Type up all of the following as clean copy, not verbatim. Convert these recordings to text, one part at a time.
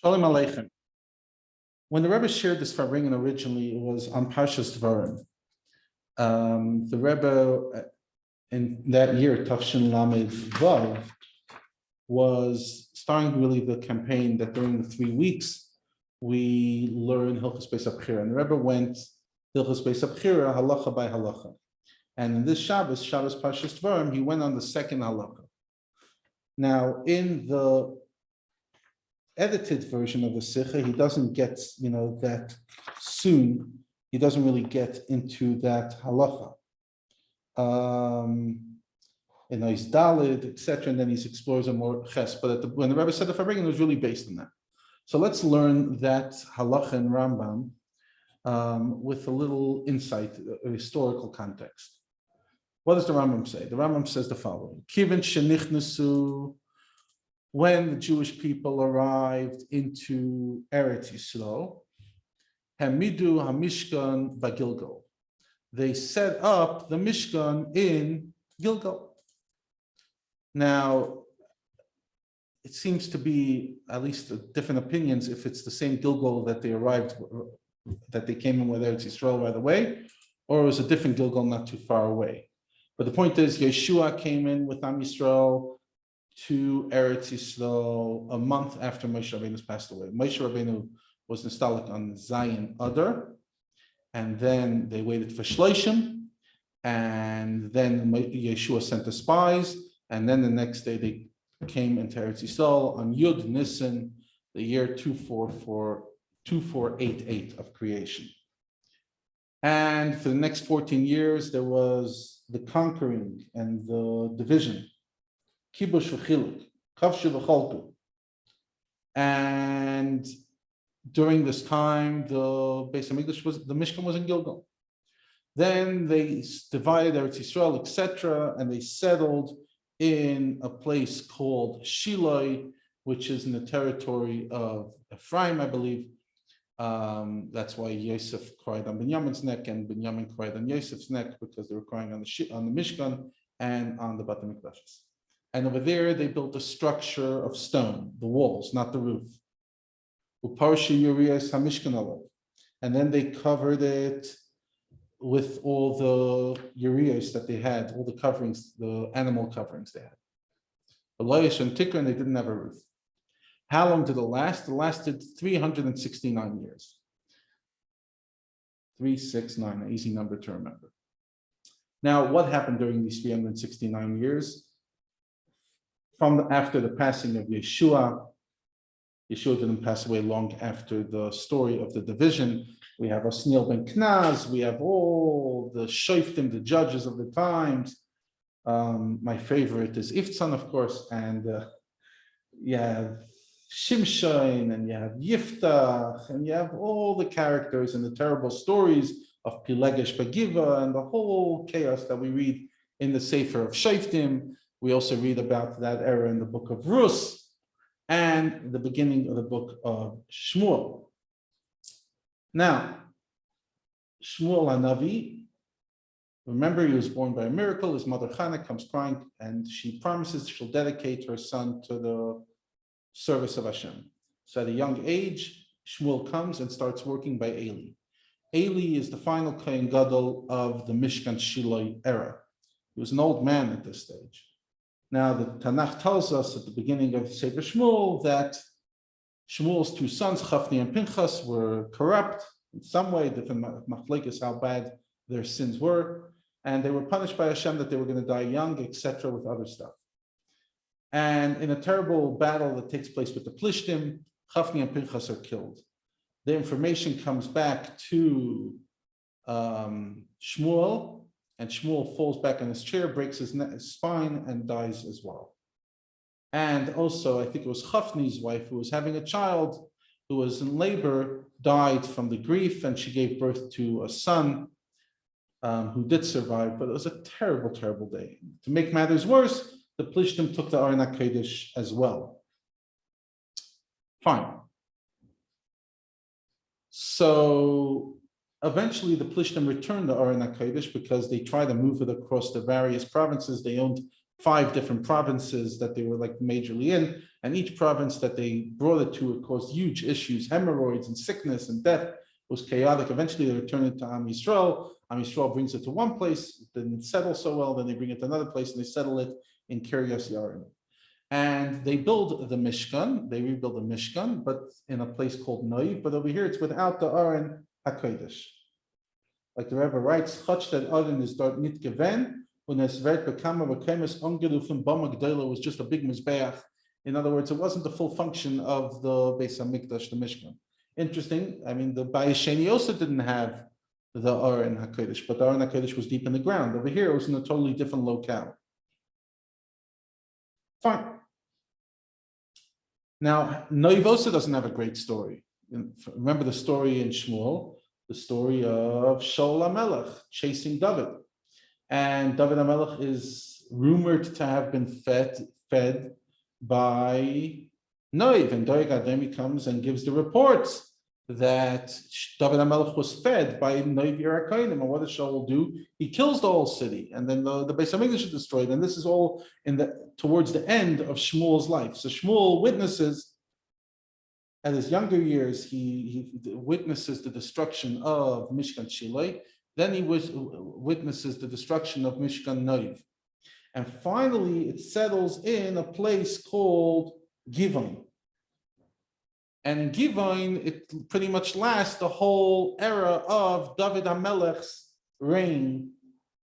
Shalom Aleichem. When the Rebbe shared this Farbringen originally, it was on Parshas Dvarim. The Rebbe in that year, Tafshin Lamed Vav, was starting really the campaign that during the 3 weeks we learn Hilchos Beis Abchira. And the Rebbe went Hilchos Beis Abchira halacha by halacha. And in this Shabbos Parshas Dvarim, he went on the second halacha. Now, in the edited version of the Sikha, he doesn't get, that soon. He doesn't really get into that halacha. He's Dalid, etc., and then he explores a more ches. But when the Rebbe said the Farbringen, it was really based on that. So let's learn that halacha in Rambam with a little insight, a historical context. What does the Rambam say? The Rambam says the following: Kivin shenichnesu, when the Jewish people arrived into Eretz Yisrael, Hamidu HaMishkan Bagilgal. They set up the Mishkan in Gilgal. Now, it seems to be at least different opinions if it's the same Gilgal that they came in with Eretz Yisrael right away, or it was a different Gilgal not too far away. But the point is, Yeshua came in with Am Yisrael to Eretz Yisrael a month after Moshe Rabbeinu passed away. Moshe Rabbeinu was nostalgic on Zion Adar, and then they waited for Shloshim, and then Yeshua sent the spies, and then the next day they came into Eretz Yisrael on Yud Nisan, the year 2488 of creation. And for the next 14 years, there was the conquering and the division. Kibush v'chiluk, kavshu v'cholku. And during this time, the Beis Hamikdash the Mishkan was in Gilgal. Then they divided Eretz Yisrael, etc., and they settled in a place called Shiloh, which is in the territory of Ephraim, I believe. That's why Yosef cried on Binyamin's neck, and Binyamin cried on Yosef's neck, because they were crying on the Mishkan and on the Beit Hamikdash. And over there, they built a structure of stone, the walls, not the roof. And then they covered it with all the urias that they had, all the coverings, the animal coverings they had. The Loish and Tikran, they didn't have a roof. How long did it last? It lasted 369 years. 369, an easy number to remember. Now, what happened during these 369 years? After the passing of Yeshua didn't pass away long after the story of the division. We have Osniel ben Knaz, we have all the shoftim, the judges of the times. My favorite is Avtzon, of course, and you have Shimshon, and you have Yiftach, and you have all the characters and the terrible stories of Pilegesh Bagiva and the whole chaos that we read in the Sefer of Shoftim. We also read about that era in the book of Rus and the beginning of the book of Shmuel. Now, Shmuel HaNavi, remember, he was born by a miracle. His mother Chana comes crying, and she promises she'll dedicate her son to the service of Hashem. So at a young age, Shmuel comes and starts working by Eli. Eli is the final Kohen Gadol of the Mishkan Shiloh era. He was an old man at this stage. Now, the Tanakh tells us at the beginning of Sefer Shmuel that Shmuel's 2 sons, Chafni and Pinchas, were corrupt in some way, different machlekes how bad their sins were, and they were punished by Hashem that they were going to die young, etc., with other stuff. And in a terrible battle that takes place with the Plishtim, Chafni and Pinchas are killed. The information comes back to Shmuel, and Shmuel falls back in his chair, breaks his spine, and dies as well. And also, I think it was Chafni's wife, who was having a child, who was in labor, died from the grief, and she gave birth to a son who did survive, but it was a terrible, terrible day. To make matters worse, the Plishtim took the Aron HaKodesh as well. Fine. So eventually the Plishtim returned the Aron HaKodesh because they tried to move it across the various provinces. They owned 5 different provinces that they were like majorly in, and each province that they brought it to, it caused huge issues, hemorrhoids and sickness and death. It was chaotic. Eventually they return it to Am Yisrael. Am Yisrael brings it to one place, it didn't settle so well, then they bring it to another place and they settle it in Kiryas Yarim. And they build the Mishkan, they rebuild the Mishkan, but in a place called Noiv, but over here it's without the Aron HaKodesh. Like the Rebbe writes, Chachtet Aron is dort nit gewen, und es wird bekam kemes angerufen, Bama Gdela was just a big Mizbeach. In other words, it wasn't the full function of the Beis HaMikdash, the Mishkan. Interesting, I mean, the Bayis Sheni also didn't have the Aron HaKodesh, but the Aron HaKodesh was deep in the ground. Over here, it was in a totally different locale. Fine. Now, Noiv also doesn't have a great story. Remember the story in Shmuel, the story of Shaul HaMelech chasing David. And David HaMelech is rumored to have been fed by Noiv. And Doeg Ademi comes and gives the reports that David HaMelech was fed by Noiv Yerakainim. And what does Shaul do? He kills the whole city. And then the Beis HaMikdash is destroyed. And this is all towards the end of Shmuel's life. So Shmuel witnesses, at his younger years, he witnesses the destruction of Mishkan Shiloi. Then he witnesses the destruction of Mishkan Noiv. And finally, it settles in a place called Givon. And in Givon, it pretty much lasts the whole era of David HaMelech's reign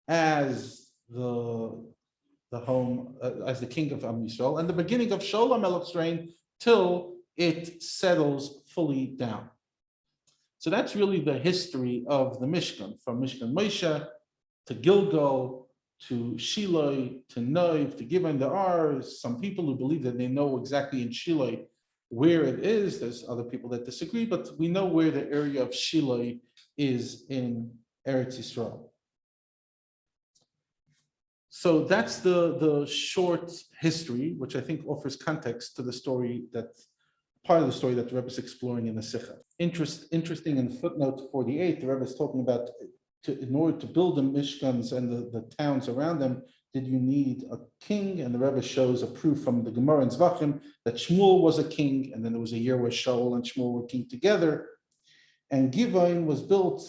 as the as the king of Am Yisrael, and the beginning of Shaul HaMelech's reign till it settles fully down. So that's really the history of the Mishkan, from Mishkan Moshe to Gilgal to Shiloh to Noiv to Givon. There are some people who believe that they know exactly in Shiloh where it is. There's other people that disagree, but we know where the area of Shiloh is in Eretz Yisrael. So that's the short history, which I think offers context to the story, that part of the story that the Rebbe is exploring in the Sikha. Interesting, in footnote 48, the Rebbe is talking about in order to build the Mishkans and the towns around them, did you need a king? And the Rebbe shows a proof from the Gemara in Zvachim that Shmuel was a king, and then there was a year where Shaul and Shmuel were king together. And Givon was built,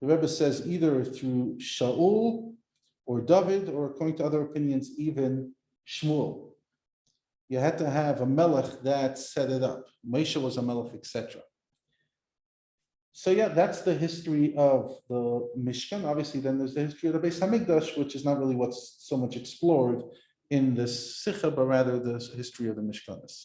the Rebbe says, either through Shaul or David, or according to other opinions, even Shmuel. You had to have a melech that set it up. Moshe was a melech, etc. So yeah, that's the history of the Mishkan. Obviously, then there's the history of the Beis HaMikdash, which is not really what's so much explored in this Sikha, but rather the history of the Mishkanis.